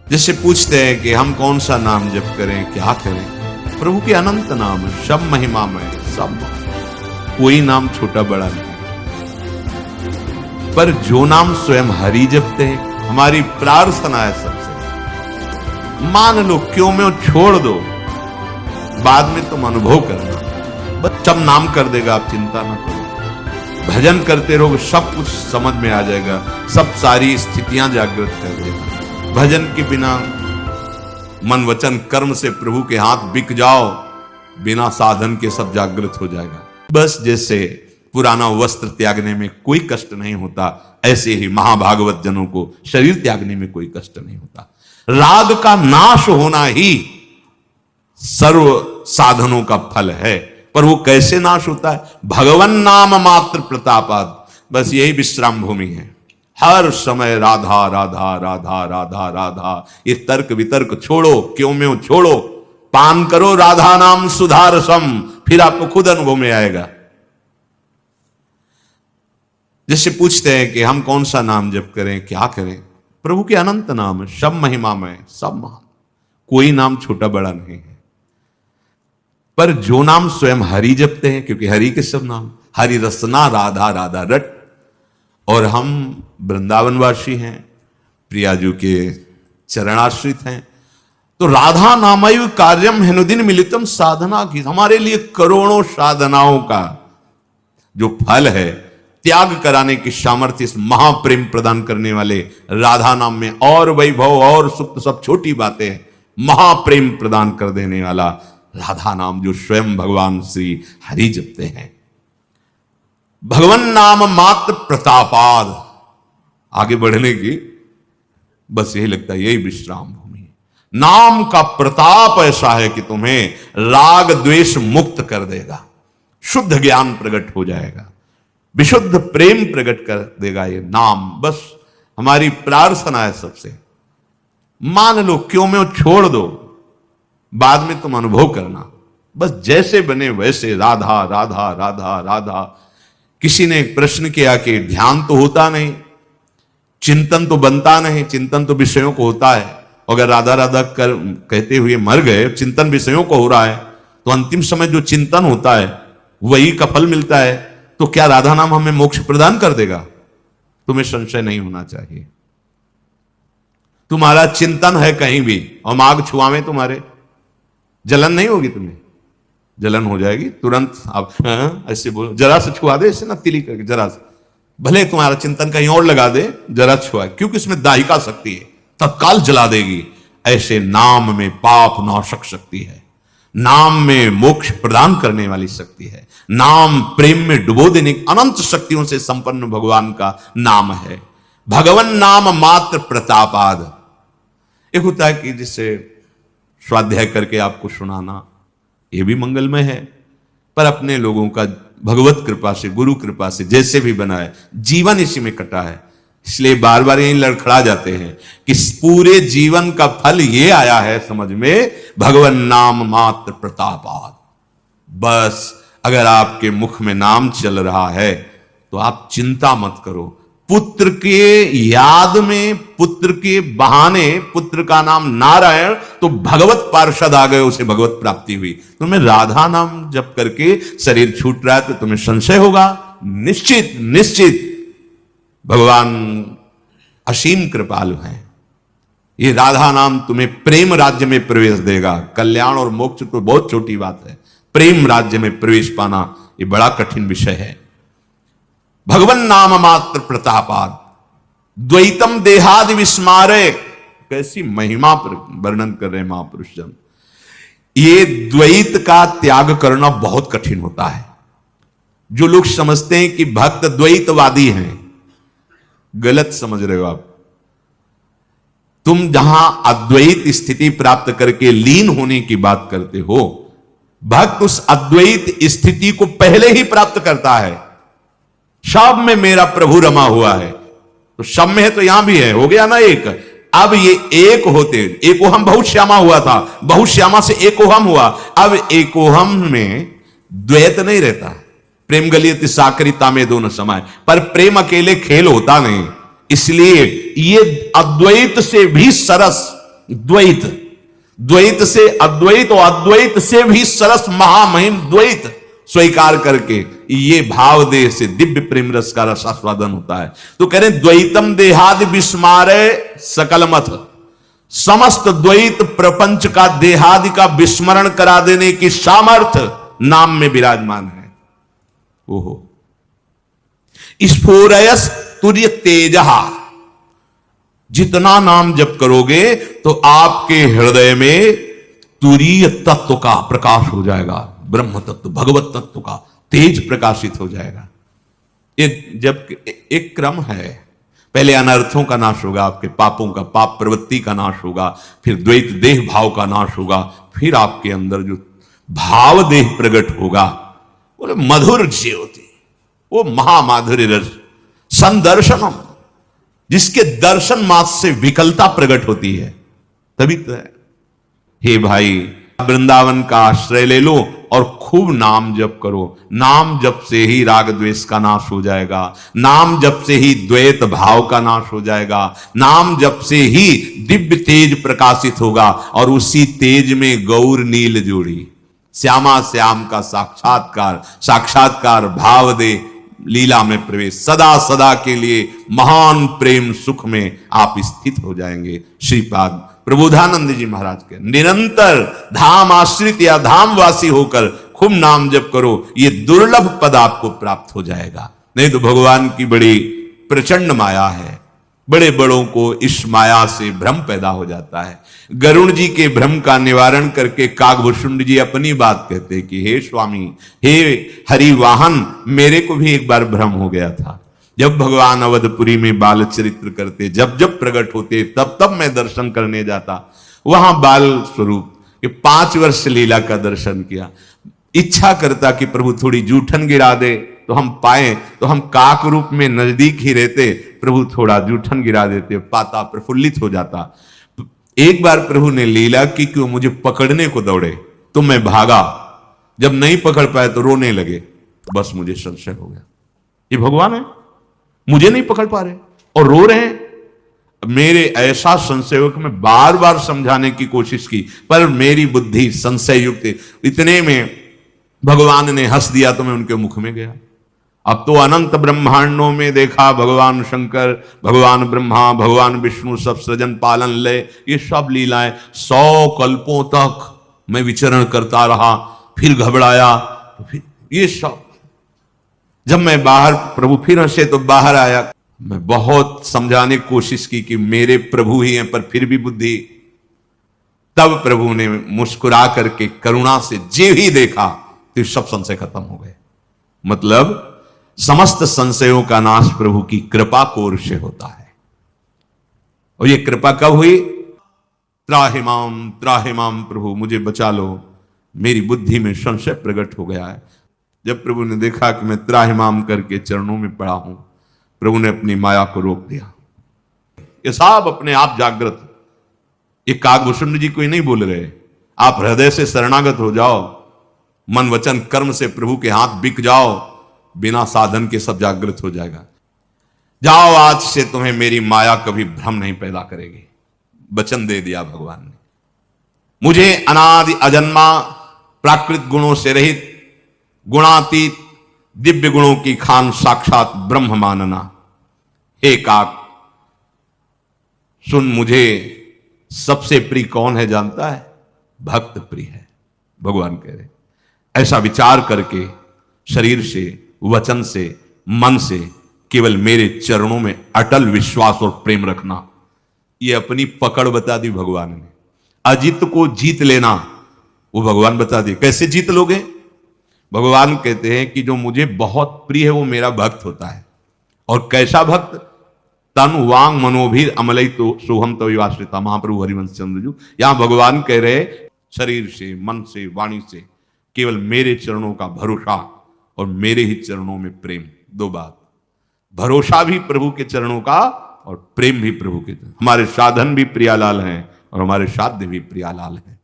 जिससे पूछते हैं कि हम कौन सा नाम जप करें, क्या करें। प्रभु के अनंत नाम है, सब महिमामय, सब कोई नाम छोटा बड़ा नहीं। पर जो नाम स्वयं हरि जपते हैं, हमारी प्रार्थना है सबसे, मान लो क्यों में छोड़ दो, बाद में तुम अनुभव करना। बस सब नाम कर देगा, आप चिंता ना करो। भजन करते रहोगे, सब कुछ समझ में आ जाएगा, सब सारी स्थितियां जागृत कर देगा। भजन के बिना मन वचन कर्म से प्रभु के हाथ बिक जाओ, बिना साधन के सब जागृत हो जाएगा। बस जैसे पुराना वस्त्र त्यागने में कोई कष्ट नहीं होता, ऐसे ही महाभागवत जनों को शरीर त्यागने में कोई कष्ट नहीं होता। राग का नाश होना ही सर्व साधनों का फल है। पर वो कैसे नाश होता है? भगवन नाम मात्र प्रतापाद। बस यही विश्राम भूमि है। हर समय राधा राधा राधा राधा राधा, ये तर्क वितर्क छोड़ो, क्यों में छोड़ो, पान करो राधा नाम सुधारसम, फिर आपको खुद अनुभव में आएगा। जिससे पूछते हैं कि हम कौन सा नाम जप करें, क्या करें। प्रभु के अनंत नाम है, सब महिमामय, सब महान, कोई नाम छोटा बड़ा नहीं है। पर जो नाम स्वयं हरि जपते हैं, क्योंकि हरि के सब नाम, हरि रसना राधा राधा रट। और हम वृंदावनवासी हैं, प्रियाजू के चरणाश्रित हैं, तो राधा नामयु कार्यम हेनुदिन मिलितम साधना की, हमारे लिए करोड़ों साधनाओं का जो फल है, त्याग कराने की सामर्थ्य इस महाप्रेम प्रदान करने वाले राधा नाम में। और वैभव और सुख तो सब छोटी बातें हैं, महाप्रेम प्रदान कर देने वाला राधा नाम जो स्वयं भगवान श्री हरि जपते हैं। भगवन नाम मात्र प्रतापाद। आगे बढ़ने की बस यही लगता है, यही विश्राम भूमि है। नाम का प्रताप ऐसा है कि तुम्हें राग द्वेष मुक्त कर देगा, शुद्ध ज्ञान प्रकट हो जाएगा, विशुद्ध प्रेम प्रकट कर देगा ये नाम। बस हमारी प्रार्थना है सबसे, मान लो क्यों में छोड़ दो, बाद में तुम अनुभव करना। बस जैसे बने वैसे राधा राधा राधा राधा। किसी ने एक प्रश्न किया कि ध्यान तो होता नहीं, चिंतन तो बनता नहीं, चिंतन तो विषयों को होता है। अगर राधा राधा कर कहते हुए मर गए, चिंतन विषयों को हो रहा है, तो अंतिम समय जो चिंतन होता है वही का फल मिलता है। तो क्या राधा नाम हमें मोक्ष प्रदान कर देगा? तुम्हें संशय नहीं होना चाहिए। तुम्हारा चिंतन है कहीं भी और माग छुआवे तुम्हारे, जलन नहीं होगी, तुम्हें जलन हो जाएगी तुरंत। आप ऐसे बोलो, जरा से छुआ दे, ऐसे ना तिली करके जरा से, भले तुम्हारा चिंतन कहीं और लगा दे, जरा छुआ, क्योंकि इसमें दाहिका शक्ति है, तत्काल जला देगी। ऐसे नाम में पाप नाशक शक्ति है, नाम में मोक्ष प्रदान करने वाली शक्ति है, नाम प्रेम में डुबो देने की अनंत शक्तियों से संपन्न भगवान का नाम है। भगवन नाम मात्र प्रतापाद। एक होता है कि जिससे स्वाध्याय करके आपको सुनाना, यह भी मंगलमय है, पर अपने लोगों का भगवत कृपा से, गुरु कृपा से जैसे भी बना है, जीवन इसी में कटा है, इसलिए बार बार यही लड़खड़ा जाते हैं कि पूरे जीवन का फल ये आया है समझ में, भगवन नाम मात्र प्रतापाद। बस अगर आपके मुख में नाम चल रहा है तो आप चिंता मत करो। पुत्र के याद में, पुत्र के बहाने, पुत्र का नाम नारायण, तो भगवत पार्षद आ गए, उसे भगवत प्राप्ति हुई। तुम्हें राधा नाम जप करके शरीर छूट रहा है तो तुम्हें संशय होगा? निश्चित निश्चित भगवान असीम कृपालु है। ये राधा नाम तुम्हें प्रेम राज्य में प्रवेश देगा। कल्याण और मोक्ष तो बहुत छोटी बात है, प्रेम राज्य में प्रवेश पाना ये बड़ा कठिन विषय है। भगवन नाम मात्र प्रतापाद। द्वैतम देहादि विस्मारे। कैसी महिमा वर्णन कर रहे महापुरुष जन। ये द्वैत का त्याग करना बहुत कठिन होता है। जो लोग समझते हैं कि भक्त द्वैतवादी हैं, गलत समझ रहे हो आप। तुम जहां अद्वैत स्थिति प्राप्त करके लीन होने की बात करते हो, भक्त उस अद्वैत स्थिति को पहले ही प्राप्त करता है। सब में मेरा प्रभु रमा हुआ है, तो सब में है तो यहां भी है, हो गया ना एक। अब ये एक होते, एकोहम बहुश्यामा हुआ था, बहुश्यामा से एकोहम हुआ। अब एकोहम में द्वैत नहीं रहता। प्रेम गलियत साकरिता में दोनों समाये, पर प्रेम अकेले खेल होता नहीं। इसलिए ये अद्वैत से भी सरस द्वैत, द्वैत से अद्वैत और अद्वैत से भी सरस महामहिम द्वैत स्वीकार करके ये भाव देह से दिव्य प्रेम रस का रसास्वादन होता है। तो कह रहे द्वैतम देहादि विस्मारे सकलमथ, समस्त द्वैत प्रपंच का देहादि का विस्मरण करा देने की सामर्थ्य नाम में विराजमान है। ओहो, स्फुरयस तुर्य तेजहा, जितना नाम जप करोगे तो आपके हृदय में तुरीय तत्व का प्रकाश हो जाएगा, ब्रह्म तत्व भगवत तत्व का तेज प्रकाशित हो जाएगा। जब एक क्रम है, पहले अनर्थों का नाश होगा, आपके पापों का, पाप प्रवृत्ति का नाश होगा, फिर द्वैत देह भाव का नाश होगा, फिर आपके अंदर जो भाव देह प्रकट होगा, बोले मधुर ज्योति, वो महामाधुर्य रस संदर्शनम, जिसके दर्शन मात्र से विकलता प्रकट होती है, तभी तो है। हे भाई, वृंदावन का आश्रय ले लो और खूब नाम जप करो। नाम जप से ही राग द्वेष का नाश हो जाएगा, नाम जप से ही द्वैत भाव का नाश हो जाएगा, नाम जप से ही दिव्य तेज प्रकाशित होगा, और उसी तेज में गौर नील जोड़ी श्यामा श्याम का साक्षात्कार, साक्षात्कार भाव दे लीला में प्रवेश, सदा सदा के लिए महान प्रेम सुख में आप स्थित हो जाएंगे। श्रीपाद प्रबोधानंद जी महाराज के निरंतर धाम आश्रित या धामवासी होकर खूब नाम जप करो, ये दुर्लभ पद आपको प्राप्त हो जाएगा। नहीं तो भगवान की बड़ी प्रचंड माया है, बड़े बड़ों को इस माया से भ्रम पैदा हो जाता है। गरुण जी के भ्रम का निवारण करके काकभूषुंड जी अपनी बात कहते कि हे स्वामी, हे हरिवाहन, मेरे को भी एक बार भ्रम हो गया था। जब भगवान अवधपुरी में बाल चरित्र करते, जब जब प्रकट होते, तब तब मैं दर्शन करने जाता। वहां बाल स्वरूप 5 वर्ष लीला का दर्शन किया। इच्छा करता कि प्रभु थोड़ी जूठन गिरा दे तो हम पाए, तो हम काक रूप में नजदीक ही रहते, प्रभु थोड़ा जूठन गिरा देते, पाता प्रफुल्लित हो जाता। एक बार प्रभु ने लीला की कि वो मुझे पकड़ने को दौड़े, तो मैं भागा, जब नहीं पकड़ पाए तो रोने लगे। बस मुझे संशय हो गया, ये भगवान है, मुझे नहीं पकड़ पा रहे और रो रहे हैं। मेरे ऐसा संशय हो कि मैं बार बार समझाने की कोशिश की, पर मेरी बुद्धि संशय युक्त, इतने में भगवान ने हंस दिया तो मैं उनके मुख में गया। अब तो अनंत ब्रह्मांडों में देखा भगवान शंकर, भगवान ब्रह्मा, भगवान विष्णु सब सृजन पालन ले, ये सब लीलाएं 100 कल्पों तक मैं विचरण करता रहा, फिर घबराया, तो फिर ये सब। जब मैं बाहर, प्रभु फिर हंसे तो बाहर आया, मैं बहुत समझाने की कोशिश की कि मेरे प्रभु ही हैं, पर फिर भी बुद्धि। तब प्रभु ने मुस्कुरा करके करुणा से जे ही देखा तो सब संशय खत्म हो गए। मतलब समस्त संशयों का नाश प्रभु की कृपा को ओर से होता है। और ये कृपा कब हुई? त्राहिमाम प्रभु मुझे बचा लो, मेरी बुद्धि में संशय प्रकट हो गया है। जब प्रभु ने देखा कि मैं त्राहिमाम करके चरणों में पड़ा हूं, प्रभु ने अपनी माया को रोक दिया। ये सब अपने आप जागृत, ये काकभूषुंड जी कोई नहीं बोल रहे। आप हृदय से शरणागत हो जाओ, मन वचन कर्म से प्रभु के हाथ बिक जाओ, बिना साधन के सब जागृत हो जाएगा। जाओ, आज से तुम्हें मेरी माया कभी भ्रम नहीं पैदा करेगी। वचन दे दिया भगवान ने। मुझे अनादि अजन्मा प्राकृत गुणों से रहित गुणातीत दिव्य गुणों की खान साक्षात ब्रह्म मानना। हे काक सुन, मुझे सबसे प्रिय कौन है जानता है? भक्त प्रिय है, भगवान कह रहे। ऐसा विचार करके शरीर से, वचन से, मन से केवल मेरे चरणों में अटल विश्वास और प्रेम रखना। यह अपनी पकड़ बता दी भगवान ने। अजित को जीत लेना वो भगवान बता दिए। कैसे जीत लोगे? भगवान कहते हैं कि जो मुझे बहुत प्रिय है वो मेरा भक्त होता है। और कैसा भक्त? तन वांग मनोभीर अमलई तो सोहम तो आश्रिता। महाप्रभु हरिवंश चंद्र जी यहां भगवान कह रहे शरीर से, मन से, वाणी से केवल मेरे चरणों का भरोसा और मेरे ही चरणों में प्रेम। 2 बात, भरोसा भी प्रभु के चरणों का और प्रेम भी प्रभु के। हमारे साधन भी प्रियालाल हैं और हमारे साध्य भी प्रियालाल हैं।